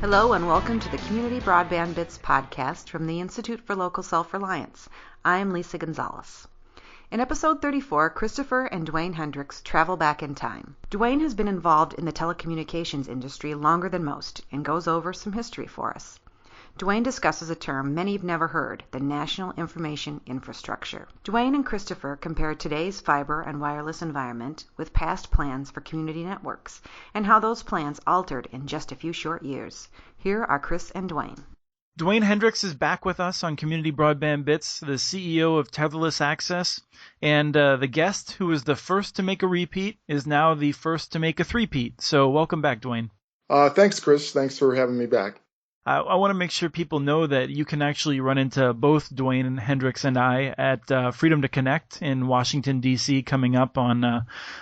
Hello and welcome to the Community Broadband Bits podcast from the Institute for Local Self-Reliance. I'm Lisa Gonzalez. In episode 34, Christopher and Dewayne Hendricks travel back in time. Dewayne has been involved in the telecommunications industry longer than most and goes over some history for us. Dewayne discusses a term many have never heard, the National Information Infrastructure. Dewayne and Christopher compare today's fiber and wireless environment with past plans for community networks and how those plans altered in just a few short years. Here are Chris and Dewayne. Dewayne Hendricks is back with us on Community Broadband Bits, the CEO of Tetherless Access, and the guest who was the first to make a repeat is now the first to make a three-peat. So welcome back, Dewayne. Thanks, Chris. Thanks for having me back. I want to make sure people know that you can actually run into both Dewayne Hendricks and I at Freedom to Connect in Washington, D.C. coming up on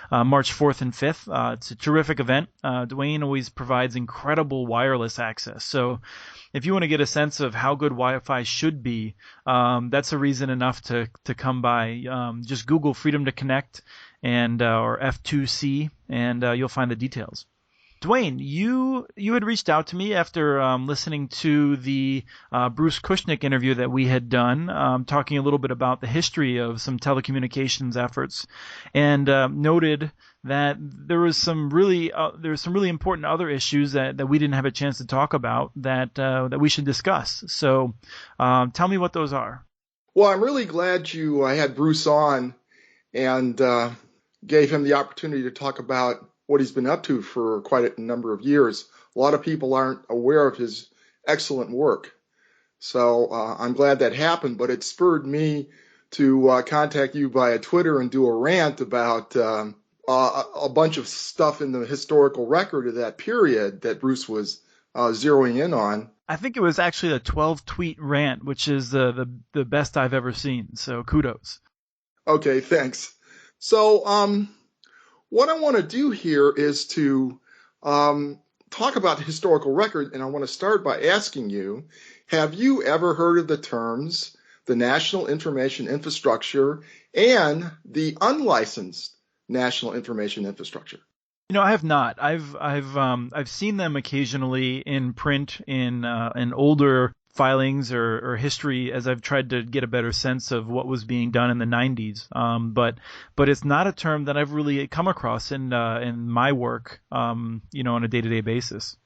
March 4th and 5th. It's a terrific event. Dewayne always provides incredible wireless access. So if you want to get a sense of how good Wi-Fi should be, that's a reason enough to come by. Just Google Freedom to Connect and or F2C, and you'll find the details. Dewayne, you had reached out to me after listening to the Bruce Kushnick interview that we had done, talking a little bit about the history of some telecommunications efforts, and noted that there was some really important other issues that we didn't have a chance to talk about that we should discuss. So tell me what those are. Well, I'm really glad you had Bruce on and gave him the opportunity to talk about what he's been up to for quite a number of years. A lot of people aren't aware of his excellent work. So I'm glad that happened, but it spurred me to contact you via Twitter and do a rant about a bunch of stuff in the historical record of that period that Bruce was zeroing in on. I think it was actually a 12-tweet rant, which is the best I've ever seen. So kudos. Okay, thanks. So what I want to do here is to talk about the historical record, and I want to start by asking you, have you ever heard of the terms the National Information Infrastructure and the unlicensed National Information Infrastructure? You know, I have not. I've seen them occasionally in print in older filings or history as I've tried to get a better sense of what was being done in the 90s. But it's not a term that I've really come across in my work, on a day-to-day basis.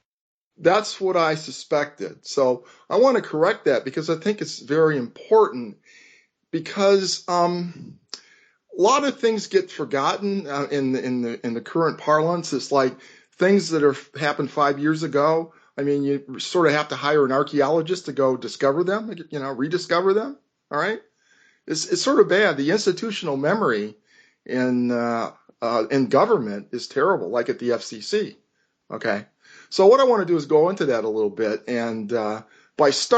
That's what I suspected. So I want to correct that because I think it's very important because a lot of things get forgotten in the current parlance. It's like things that happened 5 years ago. I mean, you sort of have to hire an archaeologist to go discover them, rediscover them. All right. It's sort of bad. The institutional memory in government is terrible, like at the FCC. Okay. So what I want to do is go into that a little bit and by just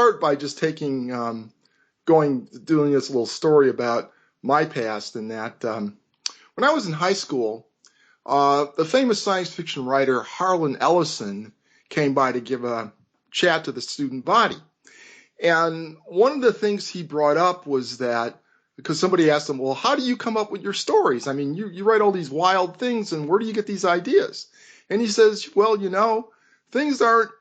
doing this little story about my past and that when I was in high school, the famous science fiction writer Harlan Ellison came by to give a chat to the student body. And one of the things he brought up was that, because somebody asked him, well, how do you come up with your stories? I mean, you write all these wild things, and where do you get these ideas? And he says, well, things aren't,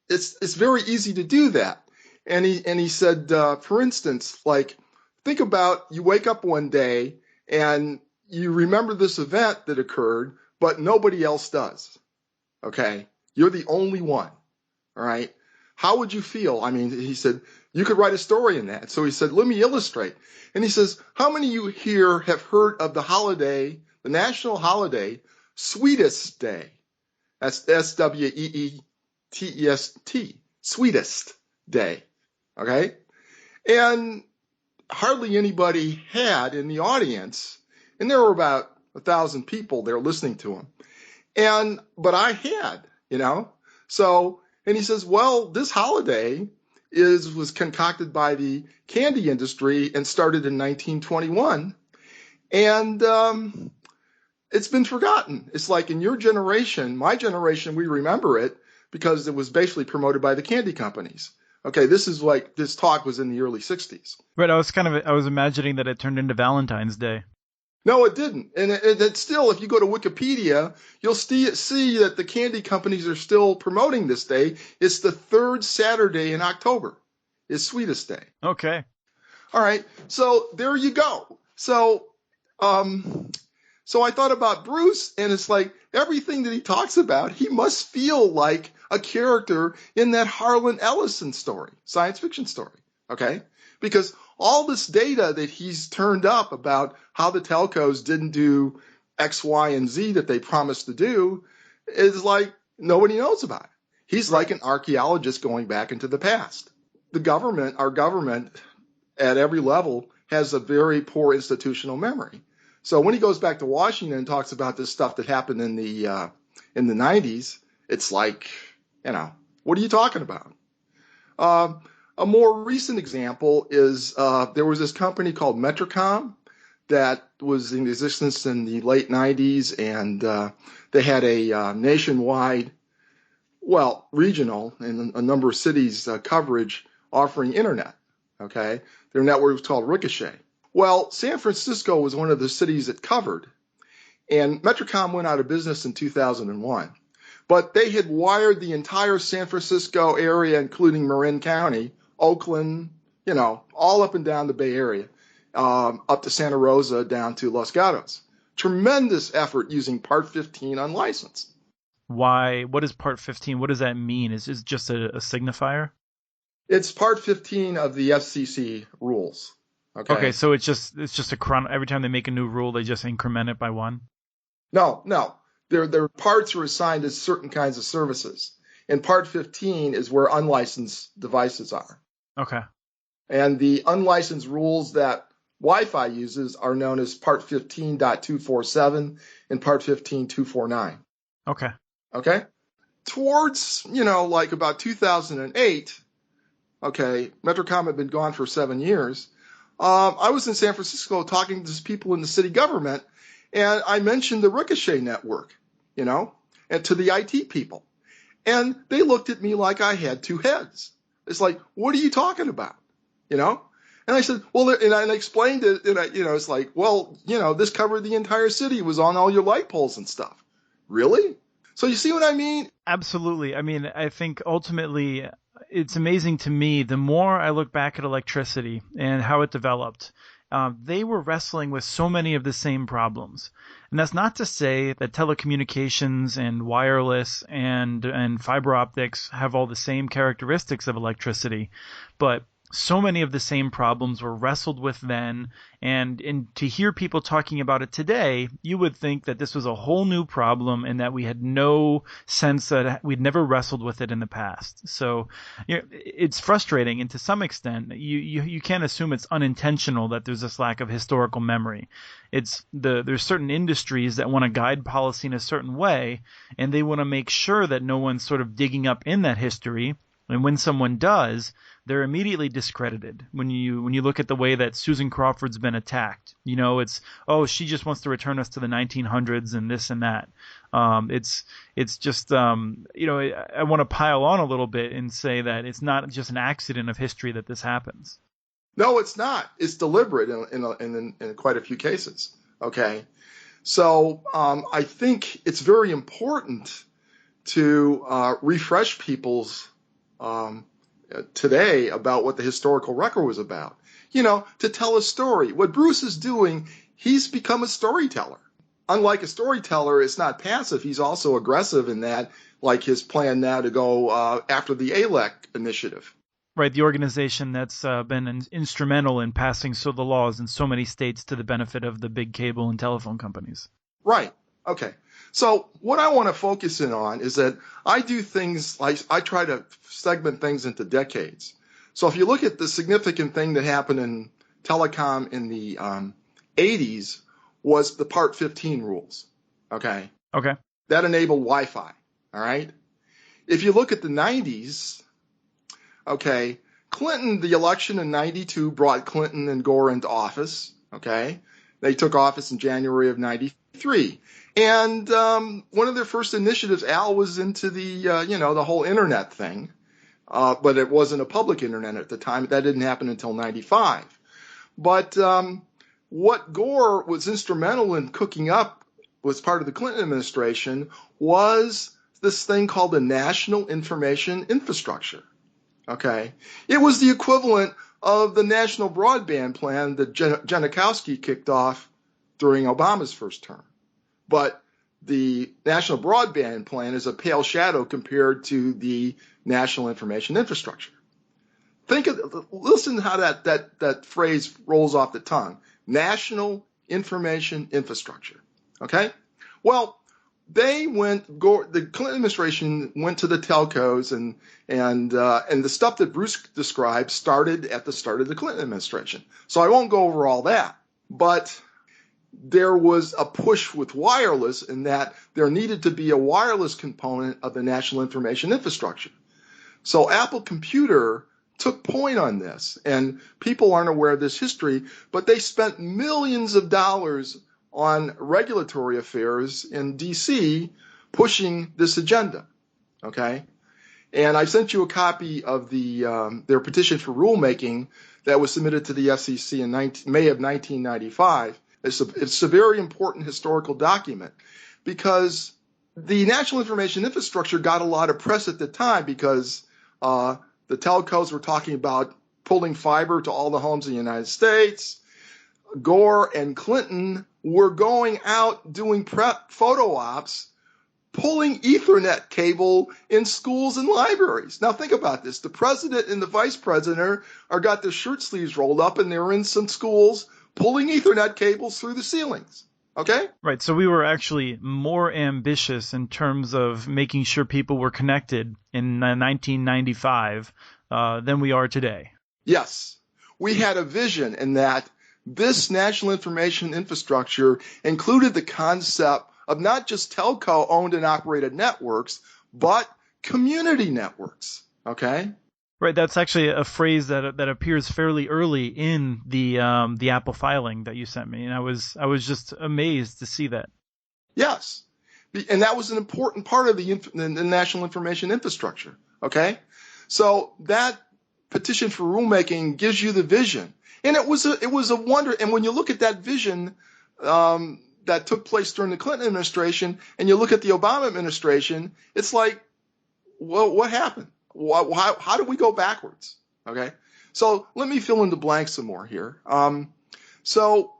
it's very easy to do that. And he said, for instance, like, think about you wake up one day and you remember this event that occurred, but nobody else does. Okay. You're the only one, all right? How would you feel? I mean, he said, you could write a story in that. So he said, let me illustrate. And he says, how many of you here have heard of the holiday, the national holiday, Sweetest Day? That's Sweetest, Sweetest Day, okay? And hardly anybody had in the audience, and there were about 1,000 people there listening to him. But I had. So, and he says, well, this holiday was concocted by the candy industry and started in 1921. And it's been forgotten. It's like in your generation, my generation, we remember it because it was basically promoted by the candy companies. Okay, this talk was in the early 60s. Right, I was imagining that it turned into Valentine's Day. No, it didn't. And it still, if you go to Wikipedia, you'll see that the candy companies are still promoting this day. It's the third Saturday in October. It's Sweetest Day. Okay. All right. So there you go. Um, so I thought about Bruce, and it's like everything that he talks about, he must feel like a character in that Harlan Ellison story, science fiction story. Okay? Because all this data that he's turned up about how the telcos didn't do X, Y, and Z that they promised to do is like nobody knows about it. He's like an archaeologist going back into the past. Our government at every level has a very poor institutional memory. So when he goes back to Washington and talks about this stuff that happened in the 90s, it's like, what are you talking about? A more recent example is there was this company called Metrocom that was in existence in the late 90s, and they had a nationwide, regional and a number of cities coverage offering internet. Okay, their network was called Ricochet. Well, San Francisco was one of the cities it covered, and Metrocom went out of business in 2001. But they had wired the entire San Francisco area, including Marin County, Oakland, all up and down the Bay Area, up to Santa Rosa, down to Los Gatos. Tremendous effort using Part 15 unlicensed. Why? What is Part 15? What does that mean? Is it just a signifier? It's Part 15 of the FCC rules. Okay, so it's just every time they make a new rule, they just increment it by one? No. Their parts are assigned to certain kinds of services. And Part 15 is where unlicensed devices are. Okay. And the unlicensed rules that Wi-Fi uses are known as Part 15.247 and Part 15.249. Okay? Towards, like about 2008, Metrocom had been gone for 7 years. I was in San Francisco talking to people in the city government, and I mentioned the Ricochet network, and to the IT people. And they looked at me like I had two heads. It's like, what are you talking about? And I said, well, and I explained it, and it's like, well, this covered the entire city. It was on all your light poles and stuff. Really? So you see what I mean? Absolutely. I mean, I think ultimately it's amazing to me, the more I look back at electricity and how it developed, they were wrestling with so many of the same problems. And that's not to say that telecommunications and wireless and fiber optics have all the same characteristics of electricity, but so many of the same problems were wrestled with then, and to hear people talking about it today, you would think that this was a whole new problem and that we had no sense that we'd never wrestled with it in the past. So it's frustrating, and to some extent, you can't assume it's unintentional that there's this lack of historical memory. There's certain industries that want to guide policy in a certain way, and they want to make sure that no one's sort of digging up in that history. And when someone does, they're immediately discredited. When you look at the way that Susan Crawford's been attacked, it's, she just wants to return us to the 1900s and this and that. It's just I want to pile on a little bit and say that it's not just an accident of history that this happens. No, it's not. It's deliberate in quite a few cases. Okay, so I think it's very important to refresh people's today about what the historical record was about. To tell a story. What Bruce is doing, he's become a storyteller. Unlike a storyteller, it's not passive. He's also aggressive in that, like his plan now to go after the ALEC initiative. Right, the organization that's been instrumental in passing the laws in so many states to the benefit of the big cable and telephone companies. Right. Okay. So what I want to focus in on is that I do things like I try to segment things into decades. So if you look at the significant thing that happened in telecom in the 80s was the Part 15 rules. Okay. That enabled Wi-Fi. All right. If you look at the 90s, Clinton, the election in 92 brought Clinton and Gore into office. Okay. They took office in January of 93. And one of their first initiatives, Al, was into the, the whole internet thing. But it wasn't a public internet at the time. That didn't happen until 95. But what Gore was instrumental in cooking up was part of the Clinton administration was this thing called the National Information Infrastructure. Okay. It was the equivalent of the National Broadband Plan that Janikowski kicked off during Obama's first term. But the National Broadband Plan is a pale shadow compared to the National Information Infrastructure. Listen to how that phrase rolls off the tongue. National Information Infrastructure. Okay? Well, the Clinton administration went to the telcos and the stuff that Bruce described started at the start of the Clinton administration. So I won't go over all that, but there was a push with wireless in that there needed to be a wireless component of the National Information Infrastructure. So Apple Computer took point on this, and people aren't aware of this history, but they spent millions of dollars on regulatory affairs in D.C. pushing this agenda, okay? And I sent you a copy of their petition for rulemaking that was submitted to the FCC in May of 1995. It's a very important historical document because the National Information Infrastructure got a lot of press at the time because the telcos were talking about pulling fiber to all the homes in the United States. Gore and Clinton were going out doing photo ops, pulling Ethernet cable in schools and libraries. Now think about this. The president and the vice president are got their shirt sleeves rolled up and they're in some schools pulling Ethernet cables through the ceilings. Okay? Right. So we were actually more ambitious in terms of making sure people were connected in 1995 than we are today. Yes. We had a vision in that this National Information Infrastructure included the concept of not just telco-owned and operated networks, but community networks. Okay? Right, that's actually a phrase that appears fairly early in the Apple filing that you sent me, and I was just amazed to see that. Yes, and that was an important part of the National Information Infrastructure. Okay, so that petition for rulemaking gives you the vision, and it was a wonder. And when you look at that vision that took place during the Clinton administration, and you look at the Obama administration, it's like, well, what happened? How do we go backwards? Okay, so let me fill in the blanks some more here. So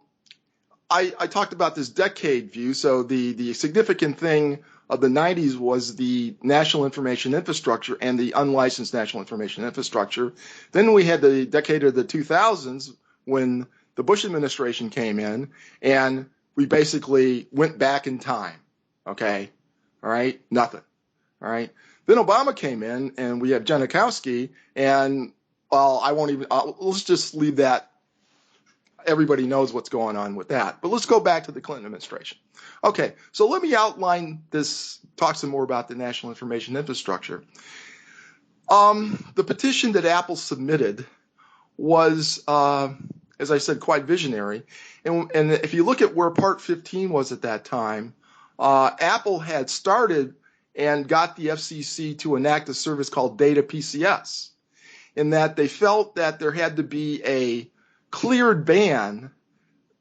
I talked about this decade view. So the significant thing of the 90s was the National Information Infrastructure and the unlicensed National Information Infrastructure. Then we had the decade of the 2000s when the Bush administration came in, and we basically went back in time. Okay, all right, nothing. All right. Then Obama came in, and we have Janikowski, and let's just leave that. Everybody knows what's going on with that. But let's go back to the Clinton administration. Okay, so let me outline this, talk some more about the National Information Infrastructure. The petition that Apple submitted was, as I said, quite visionary. And if you look at where Part 15 was at that time, Apple had started and got the FCC to enact a service called Data PCS, in that they felt that there had to be a cleared band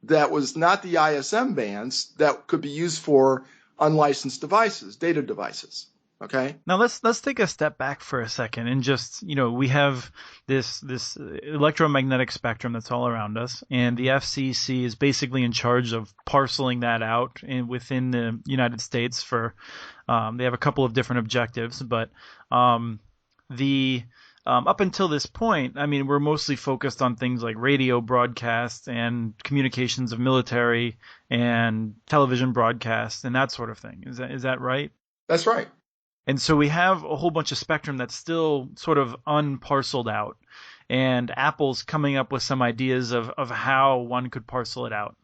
that was not the ISM bands that could be used for unlicensed devices, data devices. Okay. Now let's take a step back for a second and just, we have this electromagnetic spectrum that's all around us, and the FCC is basically in charge of parceling that out within the United States for they have a couple of different objectives, but up until this point, I mean, we're mostly focused on things like radio broadcasts and communications of military and television broadcasts and that sort of thing. Is that right? That's right. And so we have a whole bunch of spectrum that's still sort of unparceled out, and Apple's coming up with some ideas of how one could parcel it out.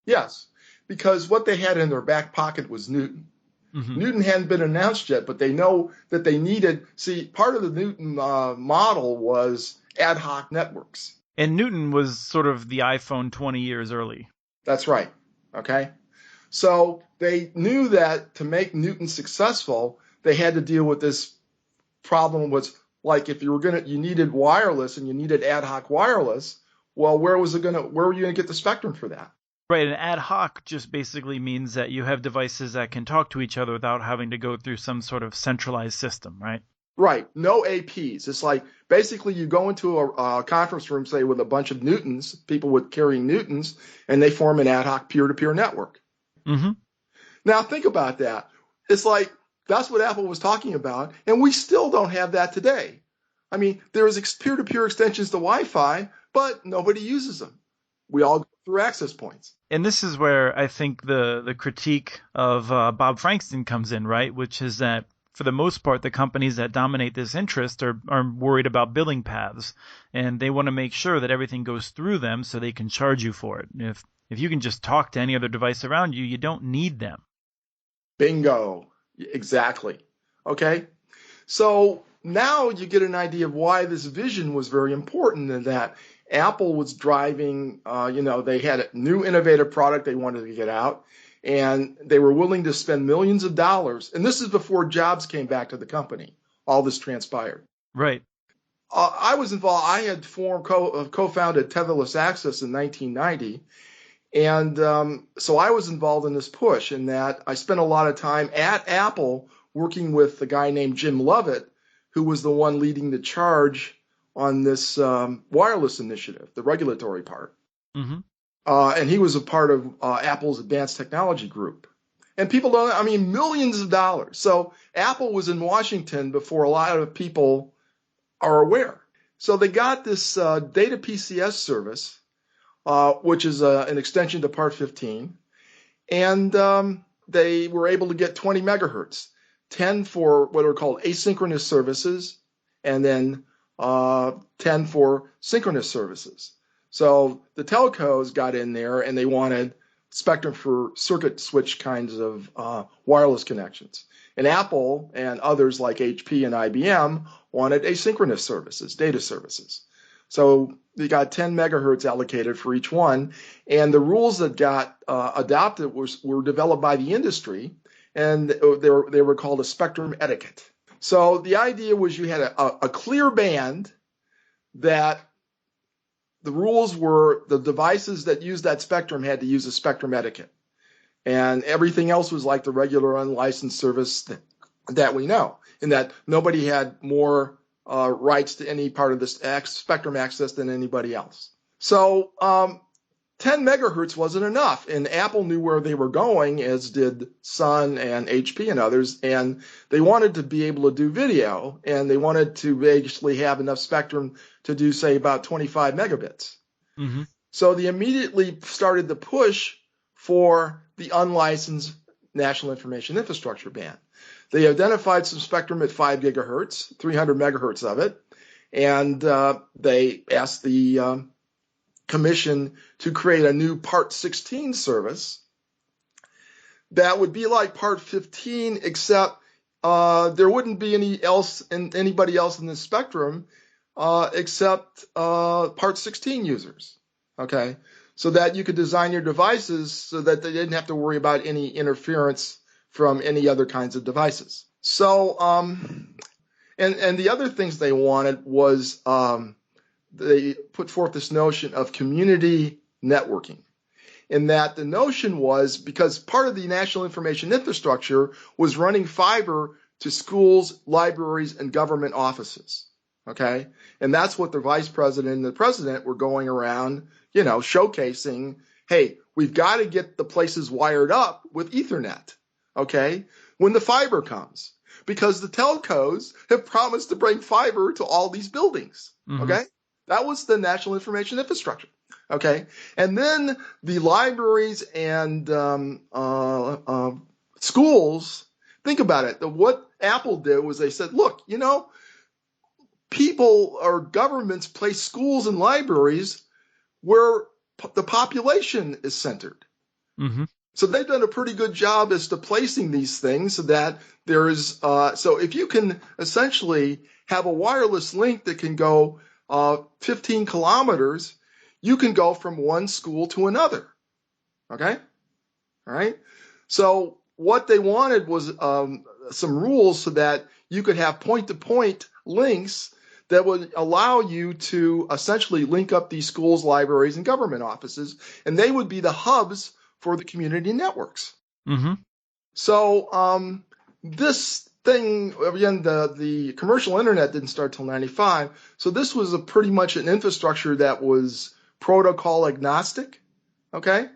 Yes, because what they had in their back pocket was Newton. Mm-hmm. Newton hadn't been announced yet, but they know that they needed, part of the Newton model was ad hoc networks. And Newton was sort of the iPhone 20 years early. That's right. Okay. So they knew that to make Newton successful, they had to deal with this problem. Was like if you needed wireless and you needed ad hoc wireless, Well, where were you going to get the spectrum for that? Right, and ad hoc just basically means that you have devices that can talk to each other without having to go through some sort of centralized system, right? Right. No APs. It's like basically you go into a conference room, say, with a bunch of Newtons, people with carrying Newtons, and they form an ad hoc peer-to-peer network. Mm-hmm. Now, think about that. It's like that's what Apple was talking about, and we still don't have that today. I mean, there's peer-to-peer extensions to Wi-Fi, but nobody uses them. We all go through access points. And this is where I think the critique of Bob Frankston comes in, right? Which is that for the most part, the companies that dominate this interest are worried about billing paths, and they want to make sure that everything goes through them so they can charge you for it. If you can just talk to any other device around you, you don't need them. Bingo. Exactly. Okay. So now you get an idea of why this vision was very important, and that Apple was driving, they had a new innovative product they wanted to get out, and they were willing to spend millions of dollars. And this is before Jobs came back to the company. All this transpired. Right. I was involved. I had co-founded Tetherless Access in 1990. And so I was involved in this push, in that I spent a lot of time at Apple working with a guy named Jim Lovett, who was the one leading the charge on this wireless initiative, the regulatory part. Mm-hmm. And he was a part of Apple's advanced technology group. And people don't, I mean, millions of dollars. So Apple was in Washington before a lot of people are aware. So they got this data PCS service, which is an extension to Part 15. And they were able to get 20 megahertz, 10 for what are called asynchronous services, and then 10 for synchronous services. So the telcos got in there and they wanted spectrum for circuit switch kinds of wireless connections. And Apple and others like HP and IBM wanted asynchronous services, data services. So they got 10 megahertz allocated for each one. And the rules that got adopted were developed by the industry, and they were called a spectrum etiquette. So the idea was you had a clear band that the rules were the devices that used that spectrum had to use a spectrum etiquette. And everything else was like the regular unlicensed service that we know, in that nobody had more rights to any part of this spectrum access than anybody else. So 10 megahertz wasn't enough, and Apple knew where they were going, as did Sun and HP and others, and they wanted to be able to do video, and they wanted to actually have enough spectrum to do, say, about 25 megabits. Mm-hmm. So they immediately started the push for the unlicensed National Information Infrastructure band. They identified some spectrum at 5 gigahertz, 300 megahertz of it, and they asked the Commission to create a new Part 16 service that would be like Part 15, except there wouldn't be anybody else in the spectrum except Part 16 users. Okay, so that you could design your devices so that they didn't have to worry about any interference from any other kinds of devices. So, and the other things they wanted was they put forth this notion of community networking, in that the notion was, because part of the National Information Infrastructure was running fiber to schools, libraries, and government offices. Okay, and that's what the vice president and the president were going around, showcasing. Hey, we've got to get the places wired up with Ethernet. Okay, when the fiber comes, because the telcos have promised to bring fiber to all these buildings. Mm-hmm. Okay, that was the National Information Infrastructure. Okay, and then the libraries and schools. Think about it. What Apple did was they said, look, people or governments place schools and libraries where the population is centered. Mm-hmm. So they've done a pretty good job as to placing these things so that there is, so if you can essentially have a wireless link that can go 15 kilometers, you can go from one school to another. Okay? All right? So what they wanted was some rules so that you could have point-to-point links that would allow you to essentially link up these schools, libraries, and government offices, and they would be the hubs for the community networks. Mm-hmm. So this thing, again, the commercial internet didn't start till 95, so this was pretty much an infrastructure that was protocol agnostic, okay?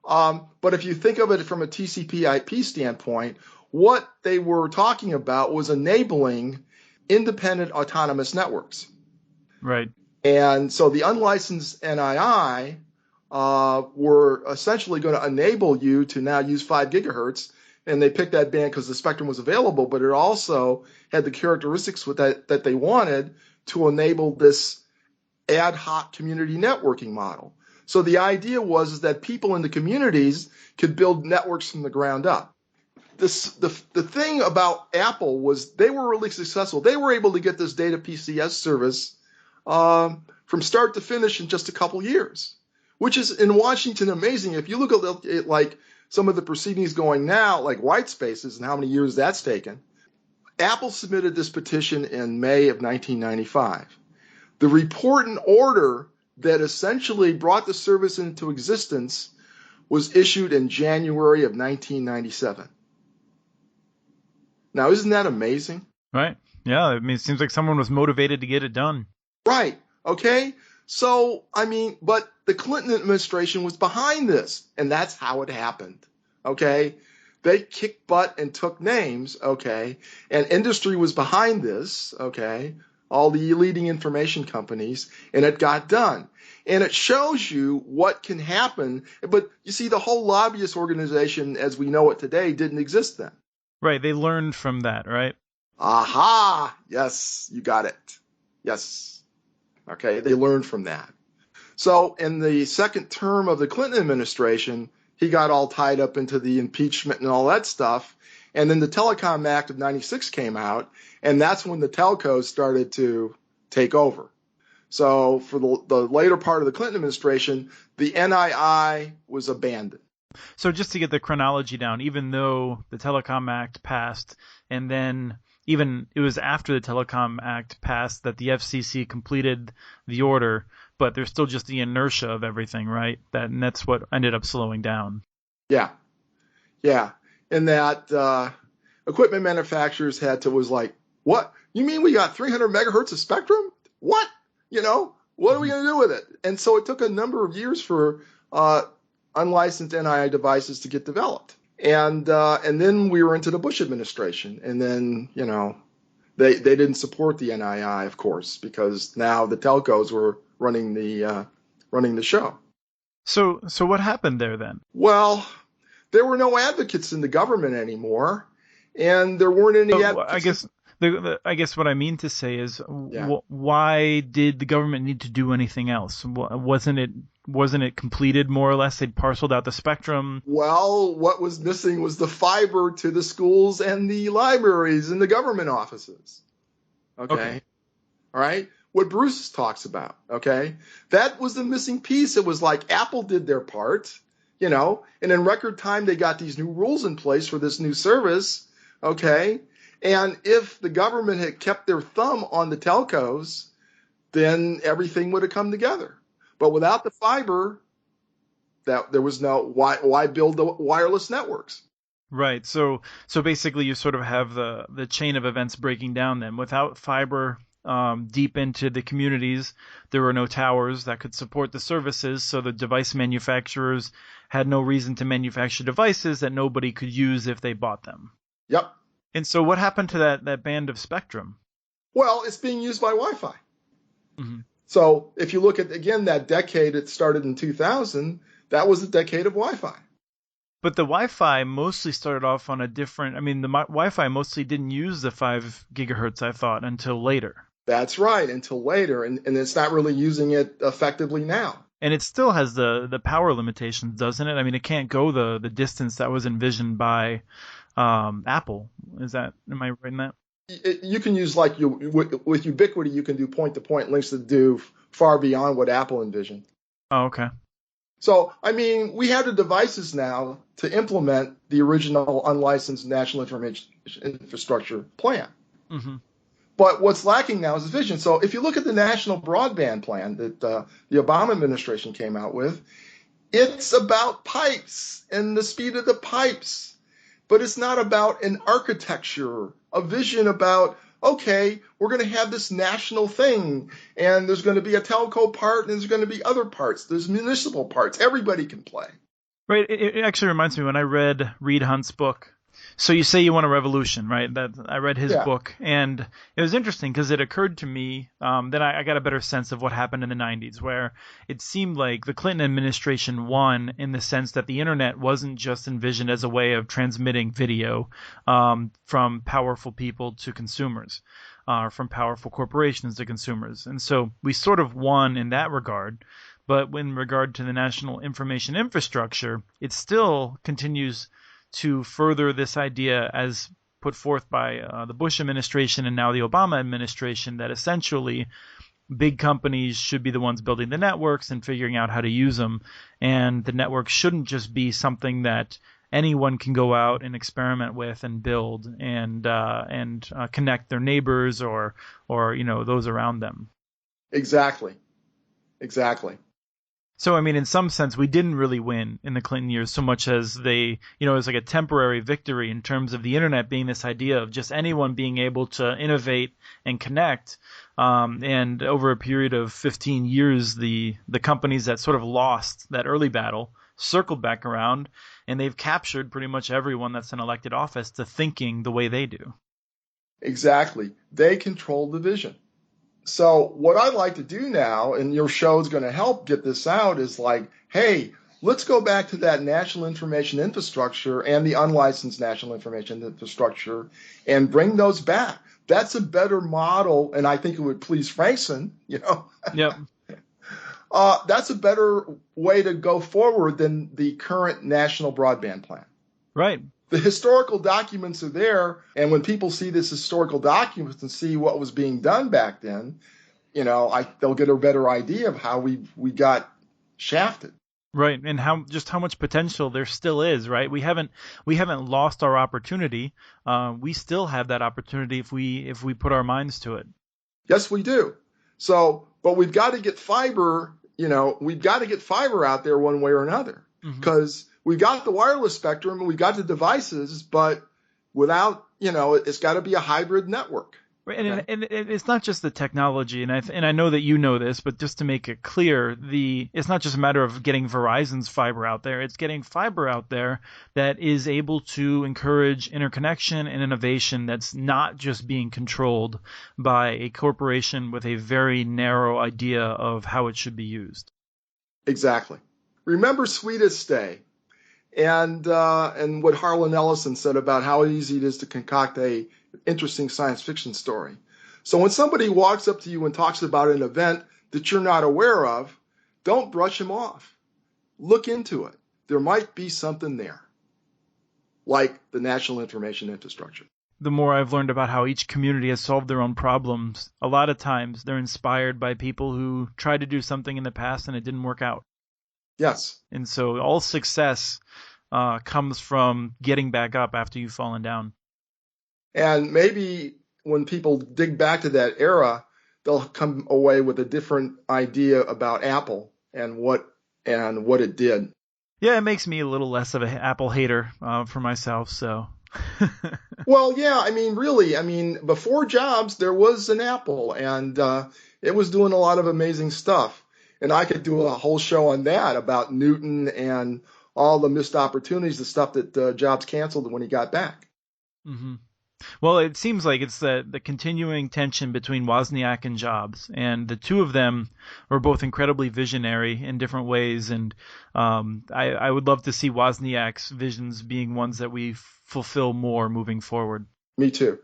But if you think of it from a TCP/IP standpoint, what they were talking about was enabling independent autonomous networks. Right. And so the unlicensed NII were essentially going to enable you to now use 5 gigahertz. And they picked that band because the spectrum was available, but it also had the characteristics with that they wanted to enable this ad hoc community networking model. So the idea was that people in the communities could build networks from the ground up. The thing about Apple was they were really successful. They were able to get this data PCS service from start to finish in just a couple years, which is in Washington amazing. If you look at it, like some of the proceedings going now, like white spaces and how many years that's taken, Apple submitted this petition in May of 1995. The report and order that essentially brought the service into existence was issued in January of 1997. Now, isn't that amazing? Right. Yeah. I mean, it seems like someone was motivated to get it done. Right. Okay. So, I mean, but the Clinton administration was behind this, and that's how it happened. Okay. They kicked butt and took names. Okay. And industry was behind this. Okay. All the leading information companies, and it got done. And it shows you what can happen. But you see, the whole lobbyist organization, as we know it today, didn't exist then. Right. They learned from that, right? Aha! Yes, you got it. Yes. Okay, they learned from that. So in the second term of the Clinton administration, he got all tied up into the impeachment and all that stuff. And then the Telecom Act of 96 came out, and that's when the telcos started to take over. So for the later part of the Clinton administration, the NII was abandoned. So just to get the chronology down, even though the Telecom Act passed, and then even it was after the Telecom Act passed that the FCC completed the order, but there's still just the inertia of everything, right? And that's what ended up slowing down. Yeah. Yeah. And that equipment manufacturers was like, what? You mean we got 300 megahertz of spectrum? What? What are we going to do with it? And so it took a number of years for unlicensed NII devices to get developed. And then we were into the Bush administration. And then, they didn't support the NII, of course, because now the telcos were running the show. So what happened there then? Well, there were no advocates in the government anymore, and there weren't any advocates. I guess what I mean to say is, why did the government need to do anything else? Wasn't it completed more or less? They'd parceled out the spectrum. Well, what was missing was the fiber to the schools and the libraries and the government offices. Okay. All right. What Bruce talks about. Okay. That was the missing piece. It was like Apple did their part, and in record time they got these new rules in place for this new service. Okay. And if the government had kept their thumb on the telcos, then everything would have come together. But without the fiber, that there was no why build the wireless networks? Right. So basically, you sort of have the chain of events breaking down. Then, without fiber deep into the communities, there were no towers that could support the services. So the device manufacturers had no reason to manufacture devices that nobody could use if they bought them. Yep. And so what happened to that band of spectrum? Well, it's being used by Wi-Fi. Mm-hmm. So if you look at, again, that decade, it started in 2000, that was the decade of Wi-Fi. But the Wi-Fi mostly started off on a different, the Wi-Fi mostly didn't use the 5 gigahertz, I thought, until later. That's right, until later. And it's not really using it effectively now. And it still has the power limitations, doesn't it? It can't go the distance that was envisioned by Apple. Am I right in that? You can use with Ubiquity, you can do point-to-point links that do far beyond what Apple envisioned. Oh, okay. So, we have the devices now to implement the original unlicensed National Information Infrastructure Plan. Mm-hmm. But what's lacking now is vision. So if you look at the national broadband plan that the Obama administration came out with, it's about pipes and the speed of the pipes. But it's not about an architecture, a vision about, okay, we're going to have this national thing, and there's going to be a telco part, and there's going to be other parts. There's municipal parts. Everybody can play. Right. It actually reminds me when I read Reed Hunt's book. So you say you want a revolution, right? That I read his book, and it was interesting because it occurred to me that I got a better sense of what happened in the 90s, where it seemed like the Clinton administration won in the sense that the internet wasn't just envisioned as a way of transmitting video from powerful people to consumers, from powerful corporations to consumers. And so we sort of won in that regard. But in regard to the national information infrastructure, it still continues to further this idea as put forth by the Bush administration and now the Obama administration, that essentially big companies should be the ones building the networks and figuring out how to use them. And the network shouldn't just be something that anyone can go out and experiment with and build and connect their neighbors or those around them. Exactly. So, I mean, in some sense, we didn't really win in the Clinton years so much as it was like a temporary victory in terms of the internet being this idea of just anyone being able to innovate and connect. And over a period of 15 years, the companies that sort of lost that early battle circled back around, and they've captured pretty much everyone that's in elected office to thinking the way they do. Exactly. They control the vision. So what I'd like to do now, and your show is going to help get this out, is like, hey, let's go back to that national information infrastructure and the unlicensed national information infrastructure and bring those back. That's a better model, and I think it would please Frankson, Yep. That's a better way to go forward than the current national broadband plan. Right. The historical documents are there, and when people see this historical documents and see what was being done back then, they'll get a better idea of how we got shafted. Right, and how much potential there still is. Right, we haven't lost our opportunity. We still have that opportunity if we put our minds to it. Yes, we do. So, but we've got to get fiber. We've got to get fiber out there one way or another, because we've got the wireless spectrum and we've got the devices, but without, it's got to be a hybrid network. Right. And it's not just the technology, and I know that you know this, but just to make it clear, it's not just a matter of getting Verizon's fiber out there. It's getting fiber out there that is able to encourage interconnection and innovation that's not just being controlled by a corporation with a very narrow idea of how it should be used. Exactly. Remember Sweetest Day. And what Harlan Ellison said about how easy it is to concoct a interesting science fiction story. So when somebody walks up to you and talks about an event that you're not aware of, don't brush him off. Look into it. There might be something there, like the national information infrastructure. The more I've learned about how each community has solved their own problems, a lot of times they're inspired by people who tried to do something in the past and it didn't work out. Yes. And so all success comes from getting back up after you've fallen down. And maybe when people dig back to that era, they'll come away with a different idea about Apple and what it did. Yeah, it makes me a little less of an Apple hater for myself. So. Well, yeah, really, before Jobs, there was an Apple, and it was doing a lot of amazing stuff. And I could do a whole show on that about Newton and all the missed opportunities, the stuff that Jobs canceled when he got back. Mm-hmm. Well, it seems like it's the continuing tension between Wozniak and Jobs, and the two of them were both incredibly visionary in different ways. And I would love to see Wozniak's visions being ones that we fulfill more moving forward. Me too.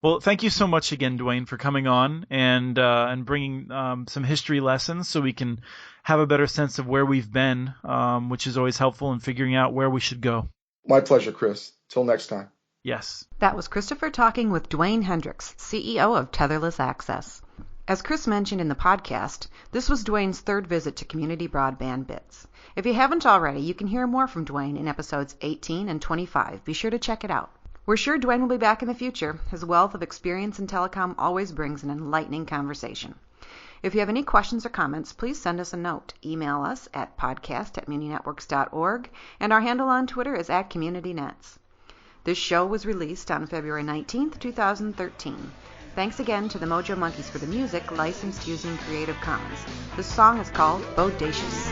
Well, thank you so much again, Dewayne, for coming on and bringing some history lessons so we can have a better sense of where we've been, which is always helpful in figuring out where we should go. My pleasure, Chris. Till next time. Yes. That was Christopher talking with Dewayne Hendricks, CEO of Tetherless Access. As Chris mentioned in the podcast, this was Dewayne's third visit to Community Broadband Bits. If you haven't already, you can hear more from Dewayne in episodes 18 and 25. Be sure to check it out. We're sure Dewayne will be back in the future. His wealth of experience in telecom always brings an enlightening conversation. If you have any questions or comments, please send us a note. Email us at podcast@muninetworks.org, and our handle on Twitter is @CommunityNets. This show was released on February 19th, 2013. Thanks again to the Mojo Monkeys for the music, licensed using Creative Commons. This song is called Bodacious.